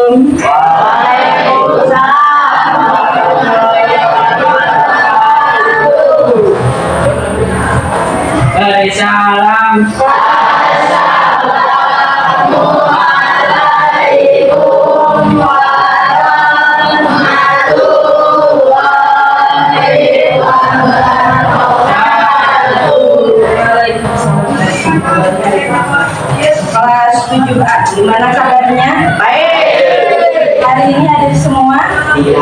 Salam. Kelas 7A, gimana kabarnya? Baik. Hari ini hadir semua? Iya.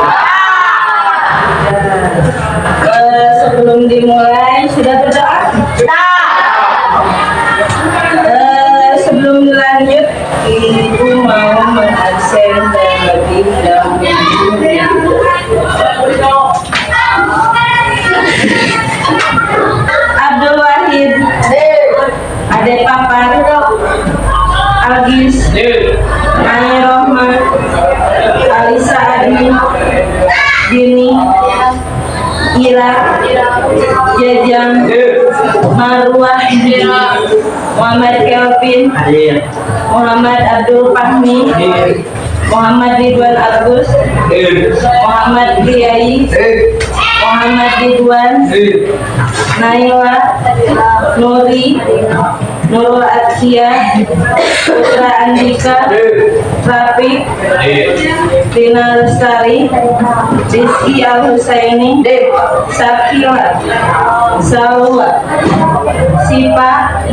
Sebelum dimulai sudah berdoa? Sebelum lanjut, ibu mau mengabsen terlebih dahulu. Abdul Wahid, Ade Papan, Agis, Ani Rohman, Alisa Adi, Dini, Ira, Jajang, Marwah, Muhammad Kelvin, Muhammad Abdul Fahmi, Muhammad Ridwan Agus, Muhammad Kiai, Muhammad Ridwan, Naila, Nuri, Nurul Atsya, Putra Andika, Rafiq, Tina Lestari, Rizky Al Husaini, Sakila, Salwa, Sipa,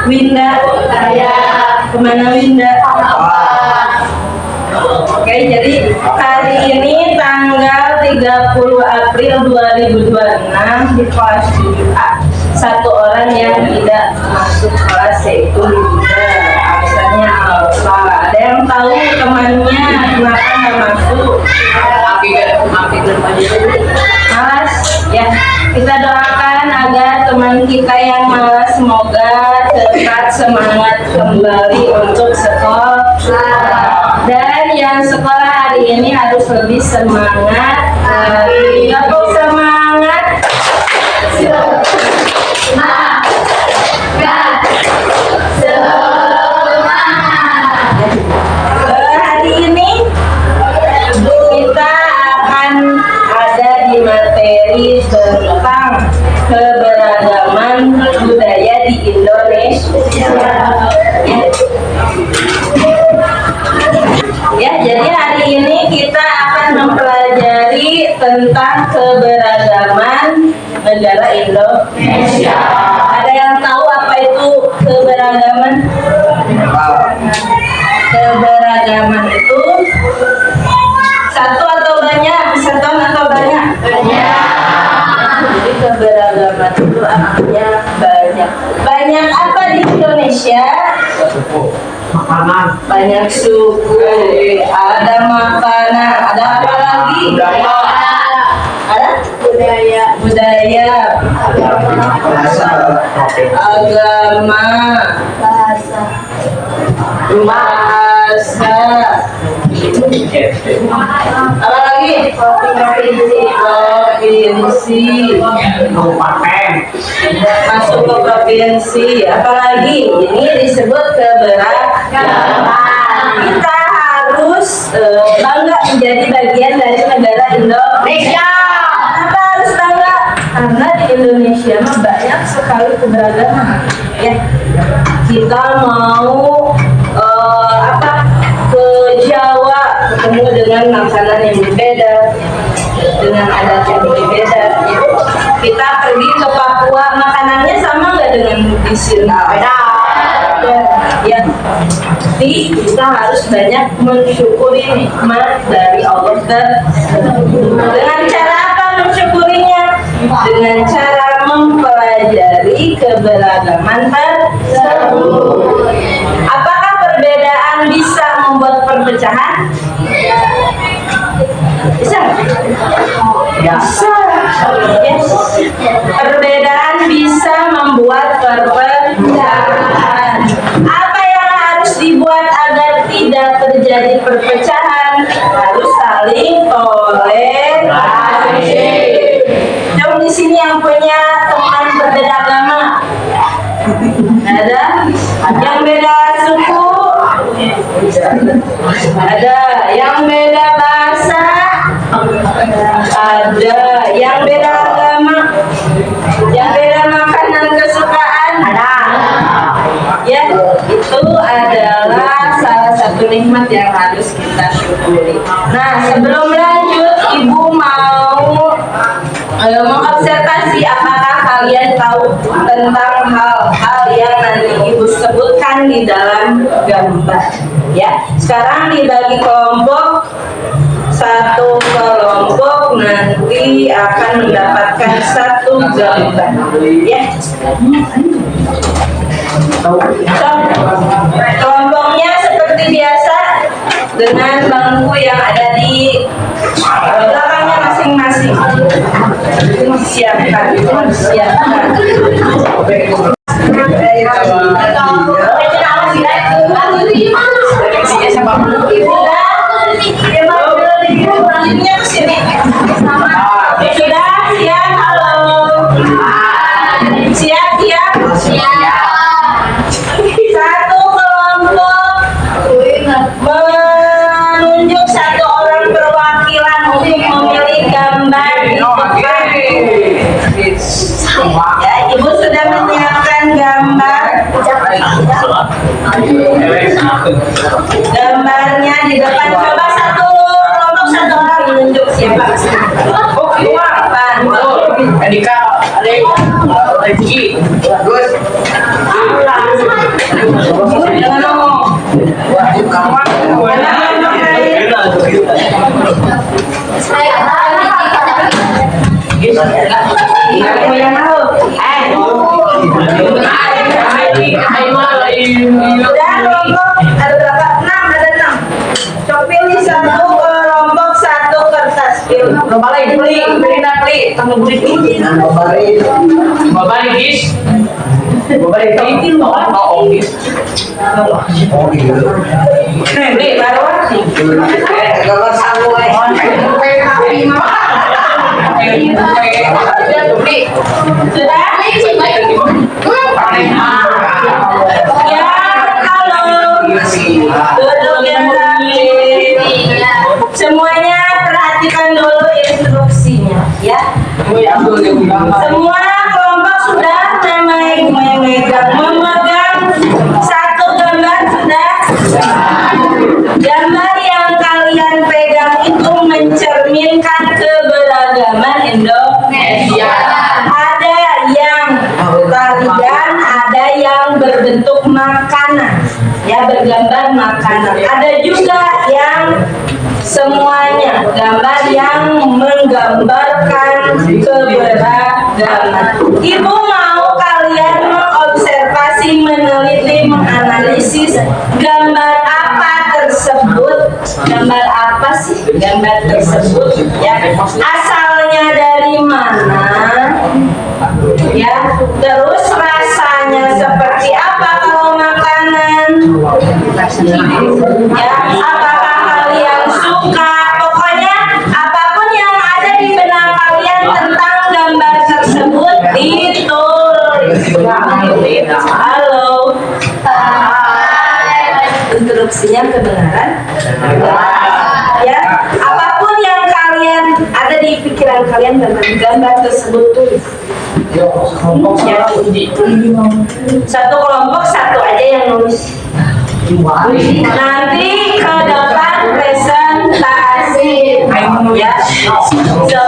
Winda, kemana Winda? Oke, jadi hari ini tanggal 30 April 2026 di kelas 7A, satu orang yang tidak masuk kelas yaitu Winda, absennya Alfa. Ada yang tahu temannya kenapa nggak masuk? Malas ya, kita doakan agar teman kita yang malas semoga tetap semangat kembali untuk sekolah, dan yang sekolah hari ini harus lebih semangat. Tepuk semangat. Hari ini kita akan ada di materi tentang keberagaman budaya di Indonesia. Ya, jadi hari ini kita akan mempelajari tentang keberagaman negara Indonesia. Ada yang tahu apa itu keberagaman? Keberagaman itu satu atau banyak? Satu atau banyak? Banyak. Jadi keberagaman itu artinya banyak. Banyak apa di Indonesia? Makanan. Banyak suku, ada makanan, ada apa lagi? Ada budaya, agama, bahasa, apa lagi? Provinsi, Kabupaten. masuk ke provinsi, apalagi ini disebut keberagaman. Kita harus bangga menjadi bagian dari negara Indonesia. Kenapa harus bangga? Karena di Indonesia mah banyak sekali keberagaman. Ya, kita mau ke Jawa ketemu dengan makanan yang berbeda, dengan adat yang berbeda. Kita pergi ke Papua, makanannya sama nggak dengan di sini? Ya, tapi kita harus banyak mensyukuri nikmat dari Allah. Dengan cara apa mensyukurinya? Dengan cara mempelajari keberagaman tersebut. Apakah perbedaan bisa membuat perpecahan? Bisa? Bisa. Yes. Perbedaan bisa membuat perpecahan. Apa yang harus dibuat agar tidak terjadi perpecahan? Harus saling toleransi. Jom di sini yang punya teman berbeda agama. Ada yang beda suku, Ada yang beda bahasa, ada yang beda agama, yang beda makanan kesukaan, ada. Ya, itu adalah salah satu nikmat yang harus kita syukuri. Nah, sebelum lanjut, Ibu mau mengobservasi apakah kalian tahu tentang hal-hal yang nanti Ibu sebutkan di dalam gambar. Ya, sekarang dibagi kelompok. Satu kelompok nanti akan mendapatkan satu gambar. Ya. Kelompoknya seperti biasa dengan bangku yang ada di belakangnya masing-masing. Siapkan. Sudah siap, halo. Siap. Satu kelompok menunjuk satu orang perwakilan untuk memilih gambar di depan. Ya, Ibu sudah menyiapkan gambar. Gambarnya di depan. Coba satu kelompok satu orang menunjuk siapa? Andika, Rifki, Gus. Jangan ngomong. Ada berapa? 6, ada 6. Coba pilih satu kelompok satu kertas. Sudah? Ya, halo. Duduk yang rapi. Semuanya perhatikan dulu instruksinya, ya. Semua kelompok sudah memegang satu gambar sudah. Gambar yang kalian pegang itu mencerminkan keberagaman Indonesia. Ada yang tarian, ada yang berbentuk makanan, ya, bergambar makanan. Ada juga yang semuanya gambar yang menggambarkan keberagaman. Ibu mau kalian mengobservasi, meneliti, menganalisis gambar apa tersebut. Gambar apa sih gambar tersebut? Ya, asalnya dari mana? Ya, terus rasanya seperti apa kalau makanan? Ya, apakah kalian suka? Pokoknya apapun yang ada di benak kalian tentang gambar tersebut ditulis. Halo. Instruksinya kebenaran. Ya, apapun yang kalian ada di pikiran kalian tentang gambar tersebut tulis. Ya. Satu kelompok satu aja yang nulis. Nanti ke depan presentasi, ya, semua sudah.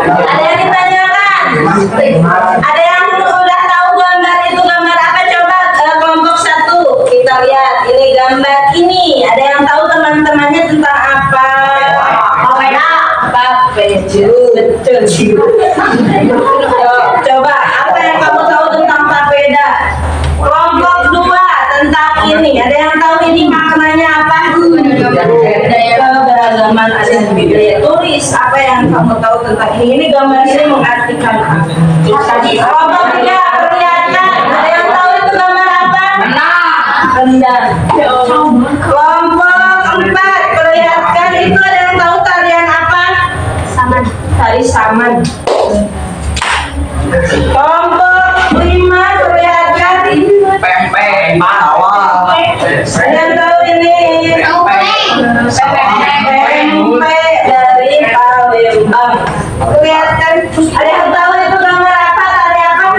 Ada yang ditanyakan? Ada yang udah tahu gambar itu gambar apa? Coba kelompok satu kita lihat ini gambar ini. Ada yang tahu teman-temannya tentang apa? Betul. Coba apa yang kamu tahu tentang papeda? Kelompok 2 tentang ini. Ada yang tahu ini maknanya apa? Keberagaman ada yang beda. Tulis apa yang kamu tahu tentang ini. Ini gambar ini mengartikan apa? Kelompok 3 perlihatkan. Ada yang tahu itu gambar apa? Rendang. Kelompok 4 perlihatkan. Itu ada yang tahu tarian apa? Tari saman. Kelompok 5 perlihatkan. Pempek. Lempar awal. Ada yang tahu ini? Pempek dari Palembang. Kelihatan. Ada yang tahu itu gambar apa? Tari apa?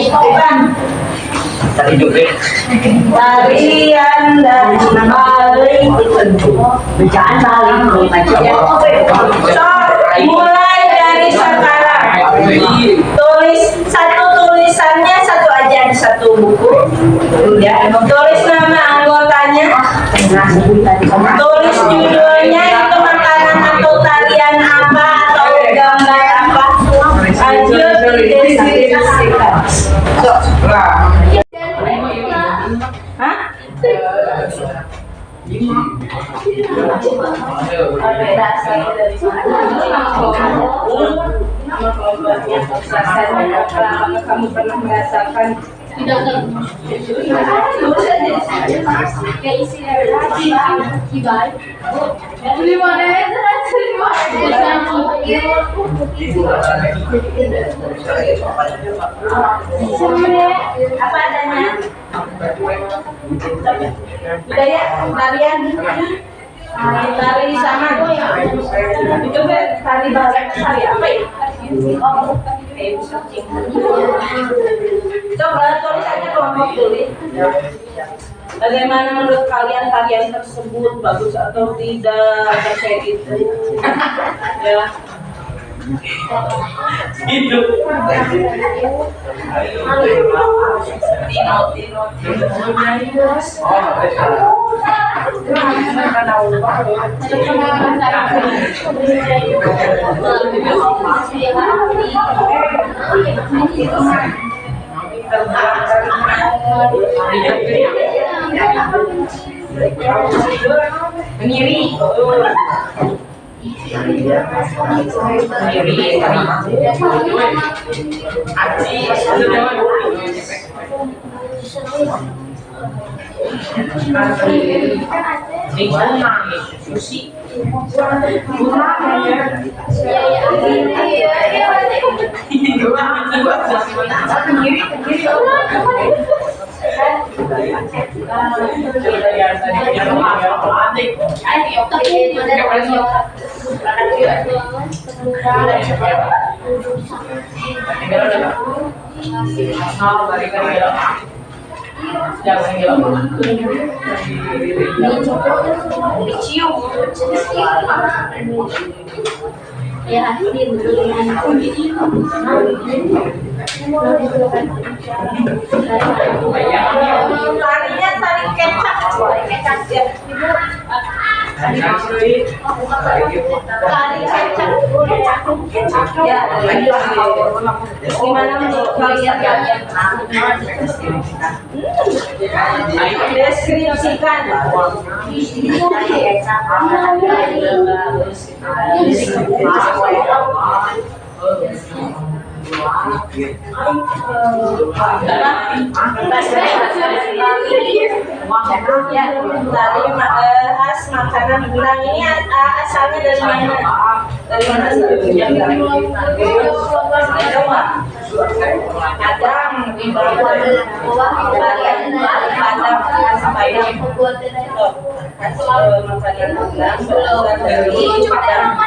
Bukan. Tadi juga. Tarian dan maling. Bacaan maling. So, mulai dari sekarang. Tulis satu tulisannya satu aja di satu buku. Ya, tulis nama anggotanya. Tulis judulnya itu makanan atau tarian apa atau gambar apa. Lanjut dideskripsikan. So, hah? Apakah kamu pernah merasakan apa adanya? Budaya tarian tari sama coba tari bahasa tari apa ya? Coba tulisannya kelompok tulis. Bagaimana menurut kalian tarian tersebut bagus atau tidak? Kayak gitu. Ya. Hidup. Meniri. Tarinya tari kecap ya. Tari kecap ya. Gimana menurut kalian? Deskripsikan. Ya, tadi khas makanan Belang ini asalnya dari mana? Dari mana? Padang, di bawah Padang, Padang. Makanan Belang dari Padang.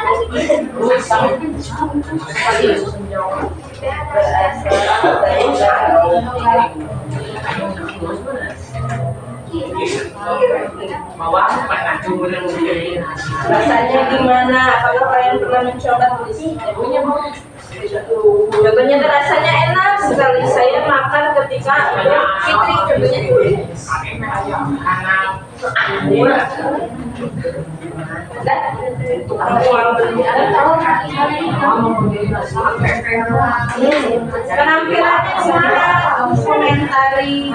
Rasanya gimana? Apakah kalian pernah mencoba tulisnya? Contohnya rasanya enak sekali. Saya makan ketika Fitri contohnya. Penampilannya gimana? Komentari.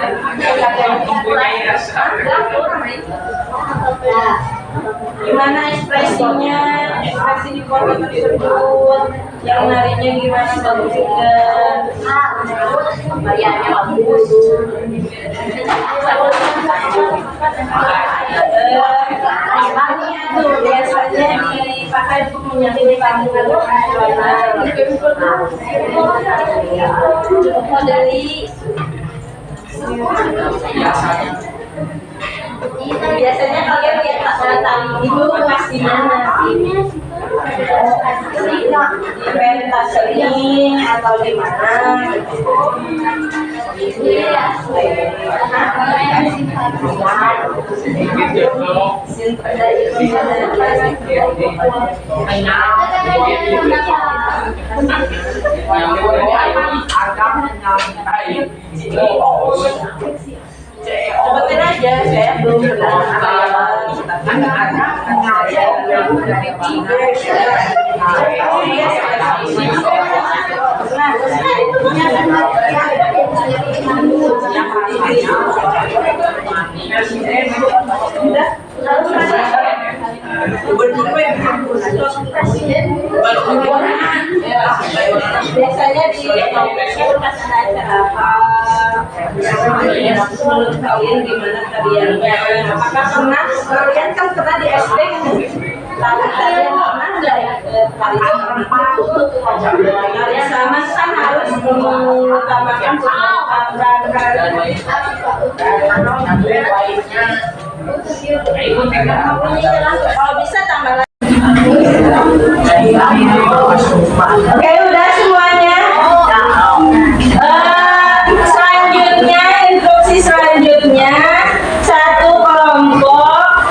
Gimana ekspresinya? Ekspresi di foto tersebut. Yang menariknya gimana? Bagus tidak? Bayarnya bagus. Ini tuh biasanya dipakai untuk menyambutkan dari Biasanya kalian lihat tali itu pas di mana? Di pentas seni atau di mana? Sebutin aja, saya belum biasanya di acara apa? Menurut kalian gimana tariannya? Apakah pernah? Kalian kan pernah di SD kan? Kalian pernah nggak ya tarian? Tarian sama kan harus mengutamakan kalau bisa tambah lagi. Oke, udah semuanya. Selanjutnya, instruksi selanjutnya, satu kelompok.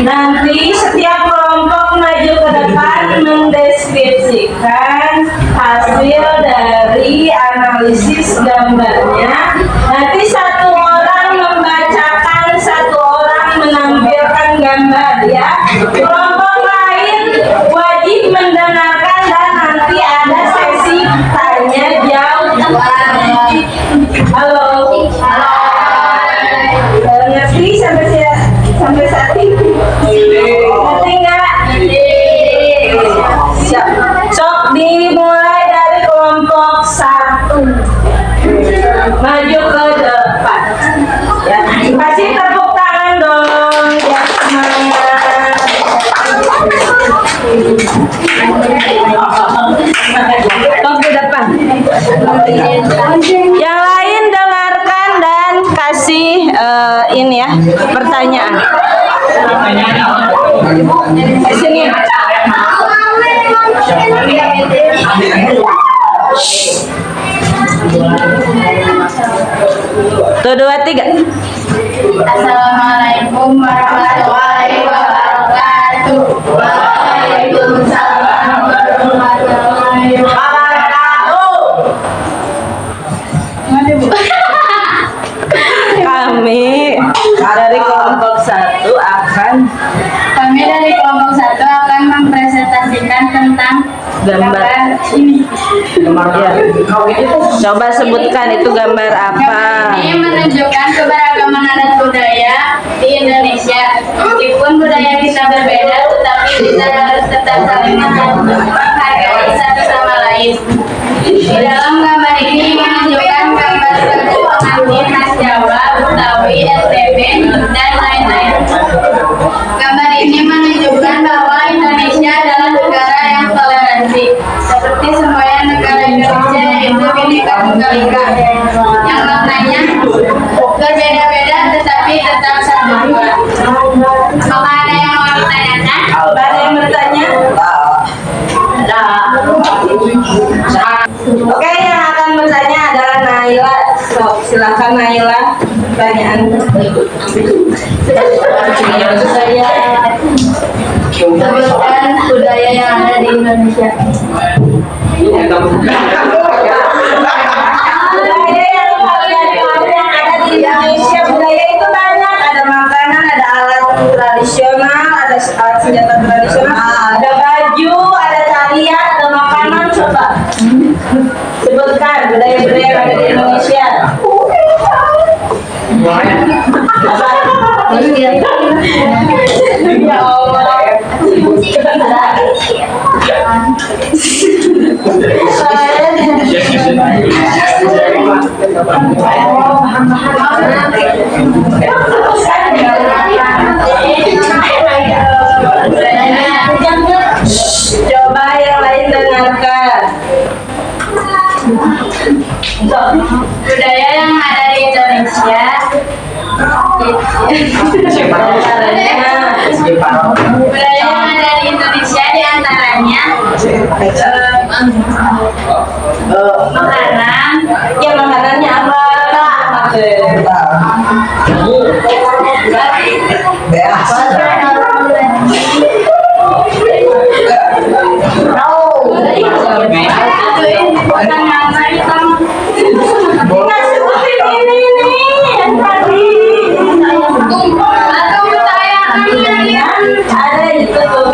Nanti setiap kelompok maju ke depan mendeskripsikan hasil dari analisis gambarnya. Nanti satu orang membacakan, satu orang menampilkan gambar ya. Kelompok lain wajib mendengarkan dan nanti ada sesi tanya jawab. Halo. Ngerti sampai saat ini? Ngerti nggak? Siap. Sok dimulai dari kelompok 1. Maju ke depan. Ya, kasih tepuk tangan dong. Ya, semangat. Sok di depan. Yang lain dengarkan dan kasih ini ya pertanyaan. Di sini. Tuh, 2, 3. Assalamualaikum warahmatullahi wabarakatuh. Waalaikumsalam warahmatullahi wabarakatuh. Kami dari kelompok 1 akan mempresentasikan tentang gambar ini. Ya. Coba sebutkan itu gambar apa? Ini menunjukkan keberagaman adat budaya di Indonesia. Meskipun budaya kita berbeda, tetapi kita harus tetap saling menghargai satu sama lain. Di dalam gambar ini menunjukkan gambar suku pengantin khas Jawa, Betawi, NTB, dan lain-lain. Gambar ini menunjukkan bahwa Indonesia adalah negara yang toleransi, seperti semua negara Indonesia, yaitu Bhinneka Tunggal Ika, yang maknanya berbeda-beda tetapi tetap satu dua. Apakah ada yang mau ditanyakan? Ada yang bertanya? Oke, yang akan bertanya adalah Naila. So, silakan Naila, pertanyaan. Sebutkan budaya yang ada di Indonesia. Budaya yang kalian tahu yang ada di Indonesia, budaya itu banyak. Ada makanan, ada alat tradisional, ada alat senjata tradisional, ada baju, ada tarian, ada makanan. Coba sebutkan budaya-budaya yang ada di Indonesia. Ya Allah. Coba yang lain dengarkan. Budaya yang ada di Indonesia Budaya yang ada di Indonesia diantaranya makanan. Ya makanannya apa? Ada itu tuh apa?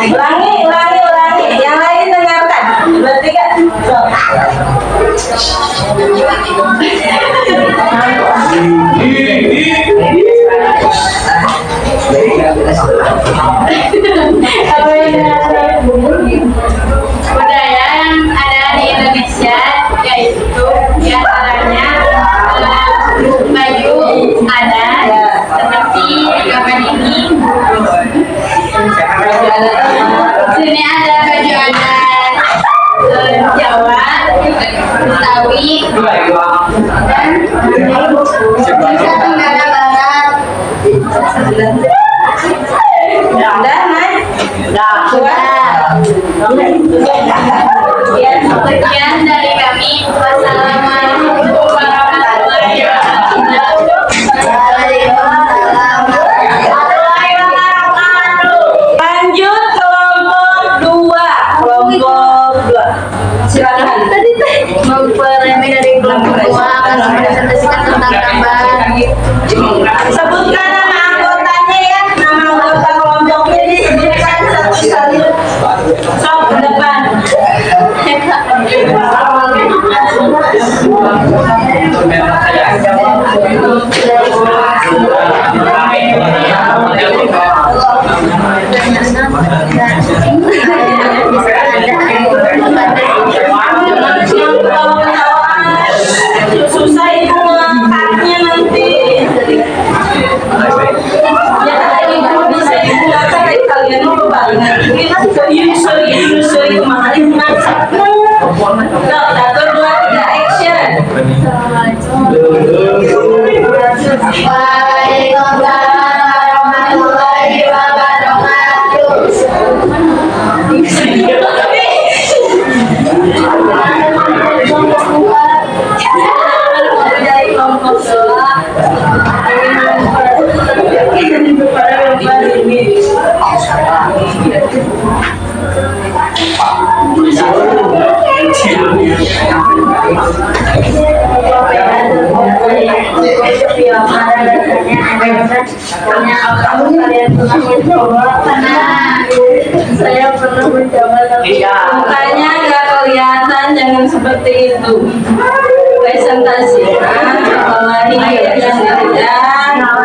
Ulangi. Yang lain dengarkan. Berarti kan. Budaya yang ada di Indonesia yaitu diantaranya baju adat seperti gambar ini. Sini ada baju adat Jawa, Betawi, dan Nusa Tenggara Barat. Udah, Mas? Sekian dari kami. Wassalamualaikum warahmatullahi wabarakatuh. Lanjut kelompok 2. Silakan. Memperoleh dari kelompok 2 akan mempresentasikan tentang gambar. Sebutkan nama anggotanya ya. Nama anggota kelompoknya disebutkan satu-satu. Sok ke depan. Susah itu ngangkatnya nanti. Ya ibu bisa ibu ngangkat dari kalian mau banget. Sorry kemarin masak. Satu, dua, tiga, action. Waalaikumsalam warahmatullahi wabarakatuh. Dari kelompok 2 pada lembar ini. Saya pernah mencoba tapi mukanya nggak kelihatan, jangan seperti itu. Presentasi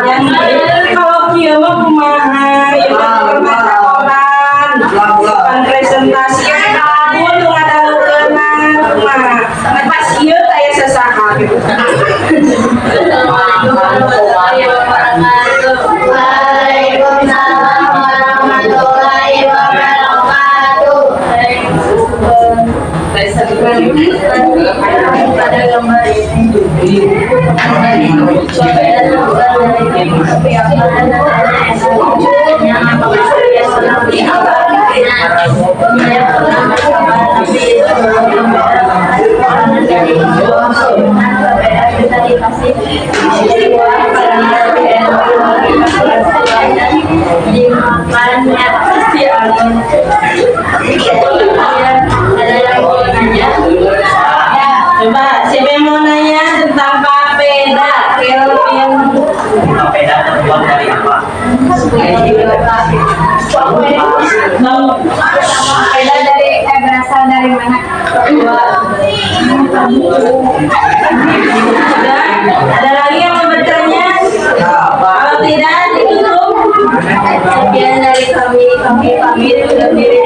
yang kalau dia mah kumaha ya mata orang bukan presentasi kamu tuh ada lukenan kumaha pas ieu aya sasaha gitu. Assalamualaikum warahmatullahi wabarakatuh. Waalaikumsalam warahmatullahi wabarakatuh. Pada gambar ini coba siapa yang mau nanya tentang papeda? Kelvin. Papeda terbuat dari apa? Papeda berasal dari mana? Ada lagi yang mau bertanya? Kalau tidak ditutup. Sekian dari kami sudah diri.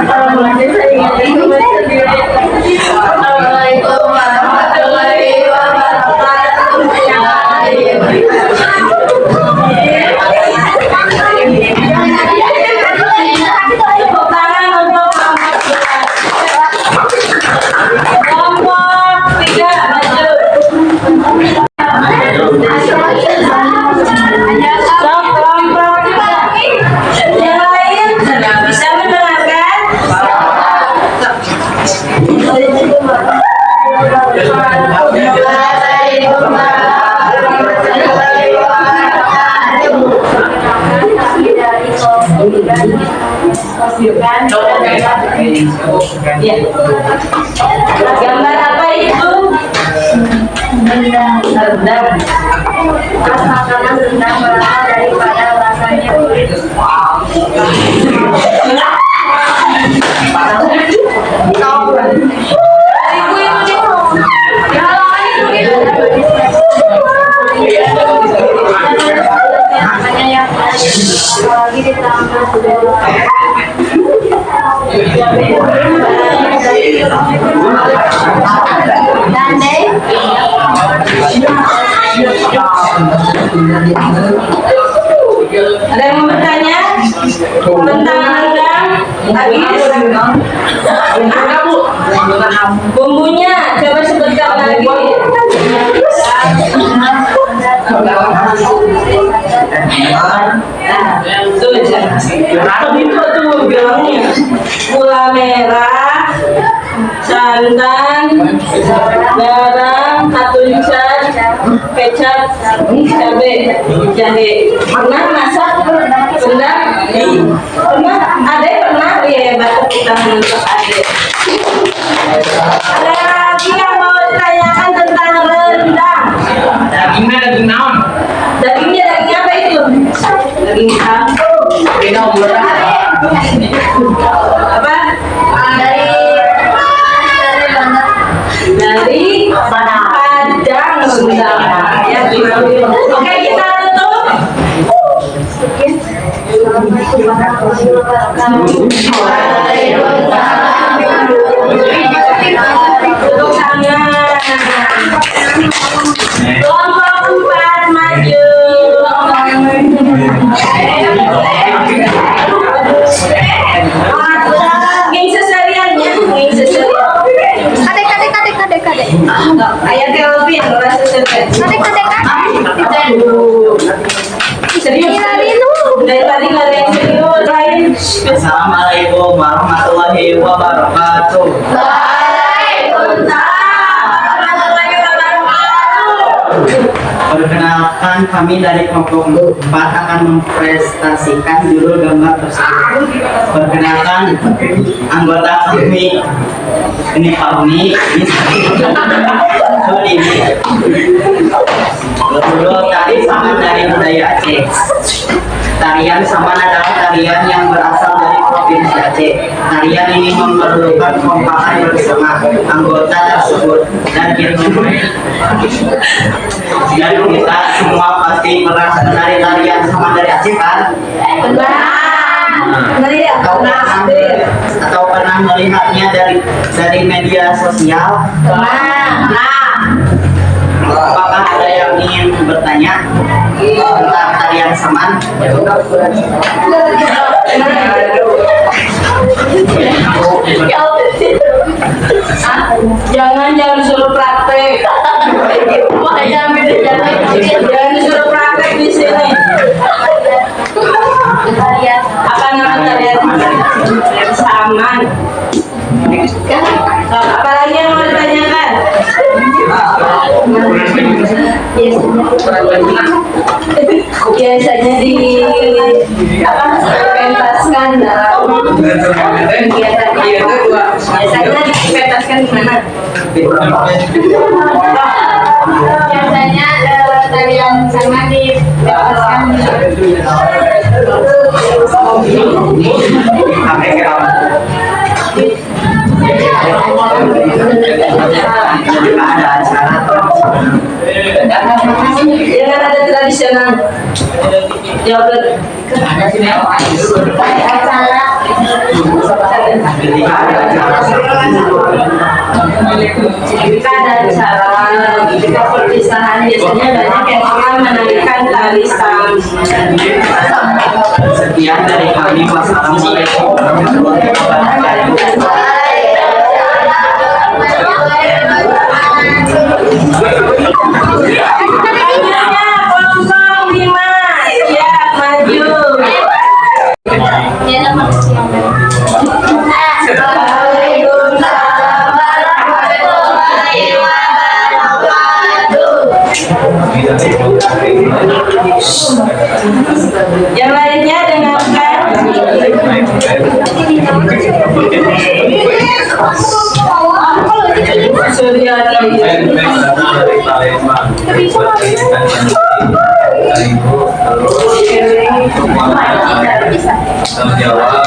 Kalau lanjut saya ingin Assalamualaikum warahmatullahi wabarakatuh. Tepuk tangan untuk Ya. Gambar apa itu? Rendang. Pas makanan rendang berasal daripada rasanya kulit. Lagi ditambah Ada yang mau bertanya tentang rendang? Habis? Bumbunya coba sebutkan lagi. Tuh, itu tuh bilangnya gula merah, santan, garam, katulisan, kecap, cabai, jahe. Pernah masak rendang? Pernah? Ade pernah? Iya, batuk kita untuk Ade. Ada lagi yang mau ditanyakan tentang rendang? Dagingnya daging naon? Dagingnya daging apa itu? Daging sapi. Apa? Dari Padang rendang. Ya, oke, kita tutup. Tutup tangan. Kelompok 4 maju. Gengsi sehariannya, gengsi seharian. Kadek. Ayah Kelvin, rasa seharian. Kadek. Serius? Dari tadi nggak ada yang serius. Lain. Assalamualaikum warahmatullahi wabarakatuh. Perkenalkan, kami dari kelompok 4 akan mempresentasikan judul gambar tersebut. Perkenalkan, anggota kami ini Pak Uni, ini judul tari saman dari budaya Aceh. Tarian saman adalah tarian yang berasal dari Provinsi Aceh. Tarian ini memerlukan kekompakan bersama anggota tersebut dan kita semua pasti pernah menari tarian saman dari Aceh kan? Atau pernah melihatnya dari media sosial? Apakah ada yang ingin bertanya tentang tarian saman? Jangan suruh praktek. Jangan disuruh praktek di sini. Apa nama tarian saman? Apalagi yang mau ditanyakan? Biasanya dipentaskan dalam kegiatan apa? Biasanya dipentaskan di mana? Biasanya tarian sama dipentaskan Ada acara Jangan ada tradisional. Jawab. acara Ketika ada acara, ketika perpisahan biasanya banyak yang akan menarikan tari saman. Sekian dari kami. Wassalamualaikum warahmatullahi wabarakatuh. Selanjutnya kelompok 5 siap maju. Yang lainnya dengarkan. dia lagi. Dari Palembang. Jawa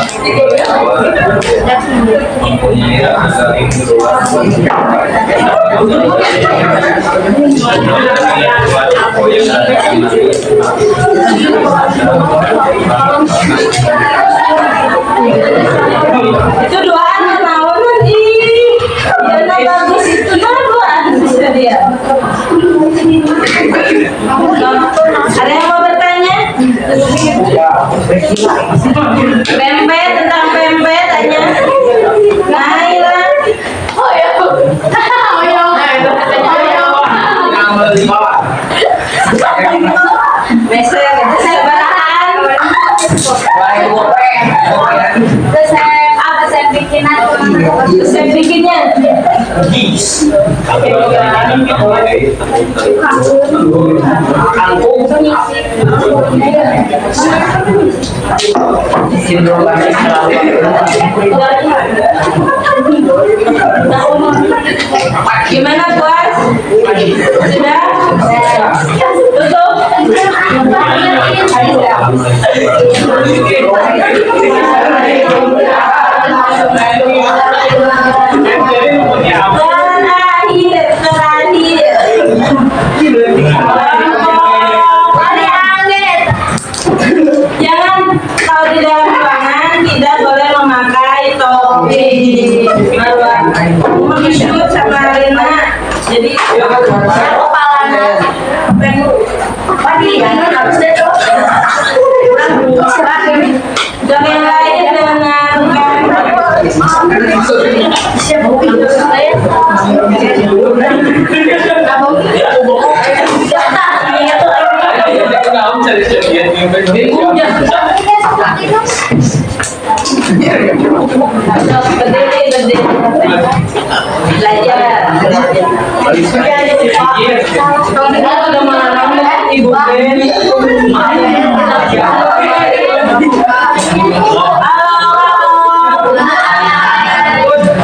mempunyai agak Itu doaan kenalan nanti. Yana bagus itu nah doaan bisa dia. Ada yang mau bertanya? Pempek tentang pempek tanya. Naila. Oh ya. Oh ya. Meser sebarahan. Resep apa saya bikinan? Saya bikinnya. Gimana puas? Sudah? Tutup? Jangan kalau di dalam ruangan tidak boleh memakai topi. Maksud sama Rina. Jadi dan yang lain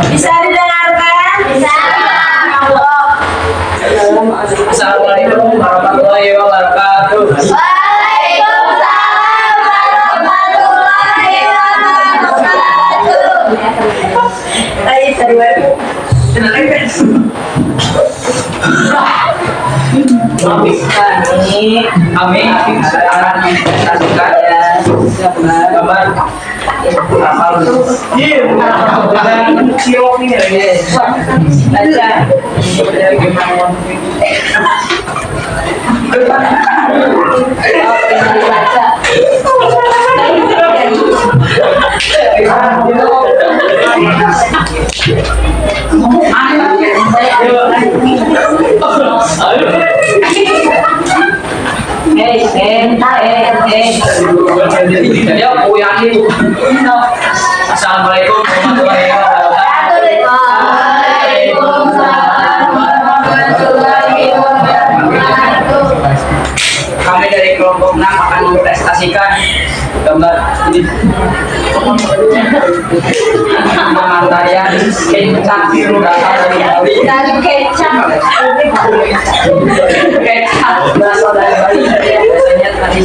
bisa didengarkan? Assalamualaikum warahmatullahi wabarakatuh. Waalaikumsalam warahmatullahi wabarakatuh. Ayo sarwa. Kami akan presentasikan gambar kapal. Assalamualaikum warahmatullahi wabarakatuh. Waalaikumsalam warahmatullahi wabarakatuh. Kami dari kelompok 6 akan mempresentasikan gambar ini. Pemantayan kecap berasal dari Bali. Dan kecap. Kecap berasal dari Bali. Biasanya tadi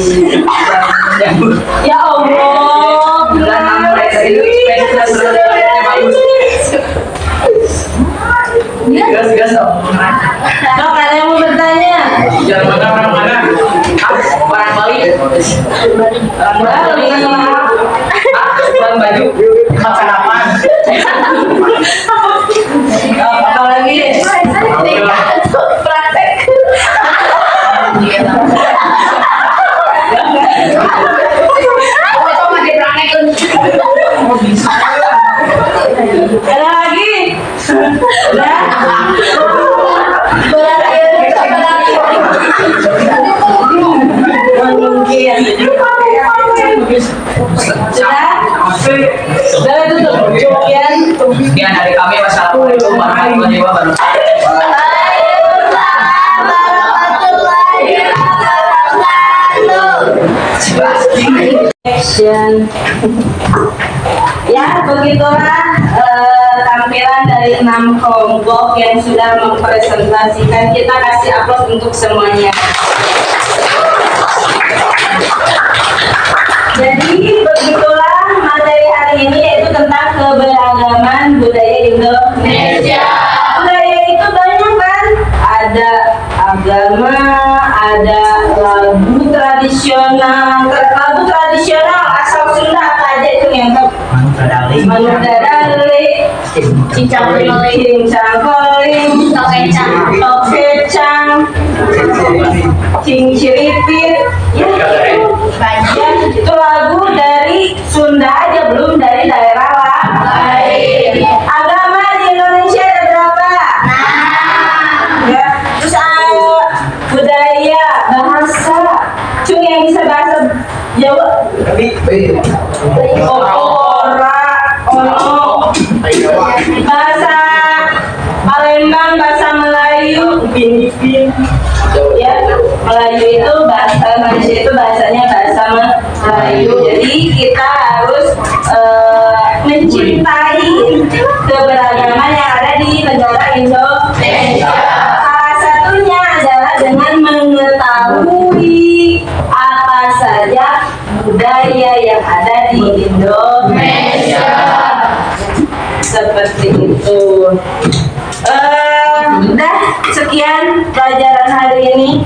Ya Allah. dan mulai dari kecap bagus. Gas. Kalau ada yang mau bertanya? Jangan mana. Orang Bali. Orang Bali. Orang baju. Makan apa? Apa lagi? Praktek. Ada lagi? Udah? Mungkin. Sudah tutup. Sekian. Sekian dari kami. Wassalamualaikum warahmatullahi wabarakatuh. Waalaikumsalam warahmatullahi wabarakatuh. Action. Ya, begitulah penampilan dari 6 kelompok yang sudah mempresentasikan. Kita kasih aplaus untuk semuanya. Jadi begitulah materi hari ini, yaitu tentang keberagaman budaya Indonesia. Budaya itu banyak kan? Ada agama, ada lagu tradisional. Lagu tradisional asal Sunda apa aja itu yang Manudadali, Cincang Keling, Cincang Keling, Tokecang, Tokecang, Cing Ciripit, ya itu banyak. Itu lagu dari Sunda aja, belum dari daerah lain. Agama di Indonesia ada berapa? Ya. Terus budaya, bahasa. Cung yang bisa bahasa Jawa. Bahasa Palembang, bahasa Melayu, ya, Melayu itu bahasa Malaysia itu bahasanya bahasa Melayu. Jadi kita harus mencintai keberagaman yang ada di negara Indonesia. Salah satunya adalah dengan mengetahui apa saja budaya yang ada di Indonesia. Seperti itu. Udah sekian pelajaran hari ini.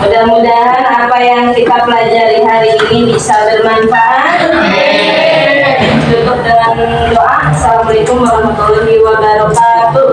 Mudah-mudahan apa yang kita pelajari hari ini bisa bermanfaat. Tutup dengan doa. Assalamualaikum warahmatullahi wabarakatuh.